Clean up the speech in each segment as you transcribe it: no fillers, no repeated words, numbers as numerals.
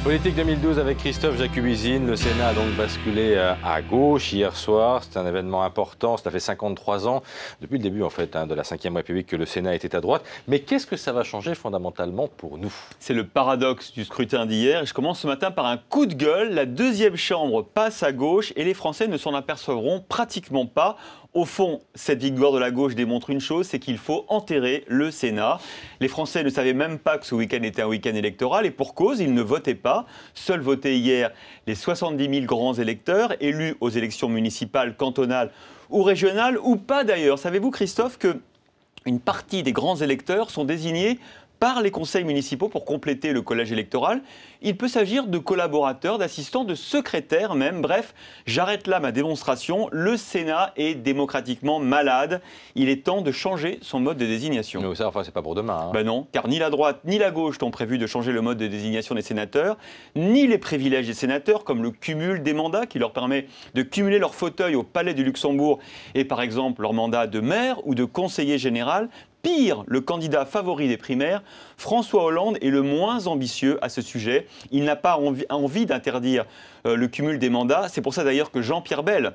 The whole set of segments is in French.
Politique 2012 avec Christophe Jacubizine. Le Sénat a donc basculé à gauche hier soir. C'est un événement important. Cela fait 53 ans, depuis le début en fait, de la Ve République, que le Sénat était à droite. Mais qu'est-ce que ça va changer fondamentalement pour nous? C'est le paradoxe du scrutin d'hier. Je commence ce matin par un coup de gueule. La deuxième chambre passe à gauche et les Français ne s'en apercevront pratiquement pas. Au fond, cette victoire de la gauche démontre une chose, c'est qu'il faut enterrer le Sénat. Les Français ne savaient même pas que ce week-end était un week-end électoral et pour cause, ils ne votaient pas. Seuls votaient hier les 70 000 grands électeurs élus aux élections municipales, cantonales ou régionales, ou pas d'ailleurs. Savez-vous, Christophe, qu'une partie des grands électeurs sont désignés par les conseils municipaux pour compléter le collège électoral? Il peut s'agir de collaborateurs, d'assistants, de secrétaires même. Bref, j'arrête là ma démonstration. Le Sénat est démocratiquement malade. Il est temps de changer son mode de désignation. Mais ça, enfin, c'est pas pour demain. Ben non, car ni la droite ni la gauche n'ont prévu de changer le mode de désignation des sénateurs, ni les privilèges des sénateurs, comme le cumul des mandats qui leur permet de cumuler leur fauteuil au Palais du Luxembourg et par exemple leur mandat de maire ou de conseiller général. Pire, le candidat favori des primaires, François Hollande, est le moins ambitieux à ce sujet. Il n'a pas envie d'interdire le cumul des mandats. C'est pour ça d'ailleurs que Jean-Pierre Bel,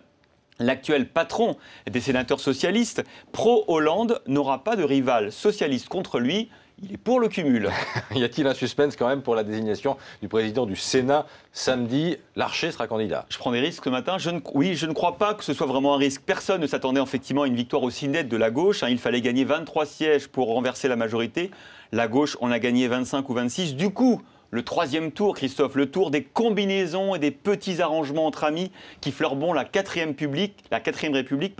l'actuel patron des sénateurs socialistes, pro-Hollande, n'aura pas de rival socialiste contre lui. Il est pour le cumul. Y a-t-il un suspense quand même pour la désignation du président du Sénat samedi? Larcher sera candidat. Je prends des risques ce matin. Je ne crois pas que ce soit vraiment un risque. Personne ne s'attendait effectivement à une victoire aussi nette de la gauche. Il fallait gagner 23 sièges pour renverser la majorité. La gauche en a gagné 25 ou 26. Du coup, le troisième tour, Christophe, le tour des combinaisons et des petits arrangements entre amis qui fleurent bon la 4e République,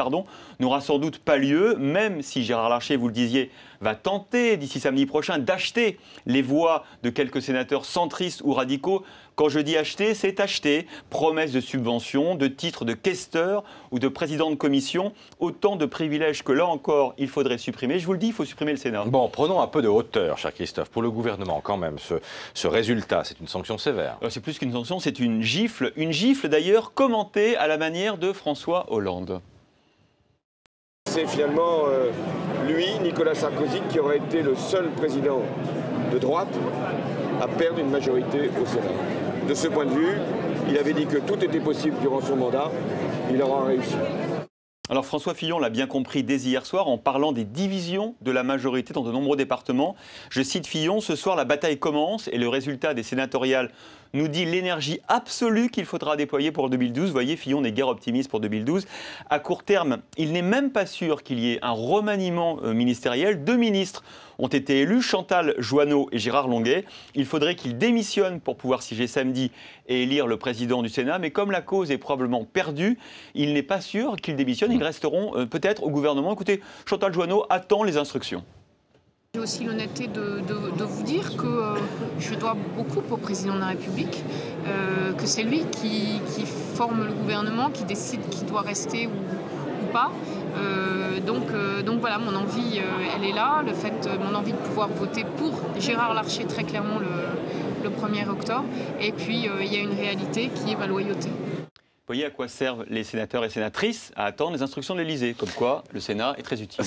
n'aura sans doute pas lieu, même si Gérard Larcher, vous le disiez, va tenter d'ici samedi prochain d'acheter les voix de quelques sénateurs centristes ou radicaux. Quand je dis acheter, c'est acheter. Promesses de subventions, de titres de questeur ou de président de commission. Autant de privilèges que là encore, il faudrait supprimer. Je vous le dis, il faut supprimer le Sénat. Bon, prenons un peu de hauteur, cher Christophe. Pour le gouvernement, quand même, ce résultat, c'est une sanction sévère. C'est plus qu'une sanction, c'est une gifle. Une gifle d'ailleurs commentée à la manière de François Hollande. C'est finalement lui, Nicolas Sarkozy, qui aurait été le seul président de droite à perdre une majorité au Sénat. De ce point de vue, il avait dit que tout était possible durant son mandat. Il aura réussi. Alors François Fillon l'a bien compris dès hier soir en parlant des divisions de la majorité dans de nombreux départements. Je cite Fillon, « Ce soir, la bataille commence et le résultat des sénatoriales nous dit l'énergie absolue qu'il faudra déployer pour 2012. » Vous voyez, Fillon n'est guère optimiste pour 2012. À court terme, il n'est même pas sûr qu'il y ait un remaniement ministériel. 2 ministres ont été élus, Chantal Joanneau et Gérard Longuet. Il faudrait qu'ils démissionnent pour pouvoir siéger samedi et élire le président du Sénat. Mais comme la cause est probablement perdue, il n'est pas sûr qu'ils démissionnent. Ils resteront peut-être au gouvernement. Écoutez, Chantal Joanneau attend les instructions. J'ai aussi l'honnêteté de vous dire que je dois beaucoup au président de la République, que c'est lui qui forme le gouvernement, qui décide qui doit rester ou pas. Donc voilà, mon envie, elle est là. Mon envie de pouvoir voter pour Gérard Larcher très clairement le 1er octobre. Et puis, il y a une réalité qui est ma loyauté. Vous voyez à quoi servent les sénateurs et sénatrices? À attendre les instructions de l'Élysée, comme quoi le Sénat est très utile.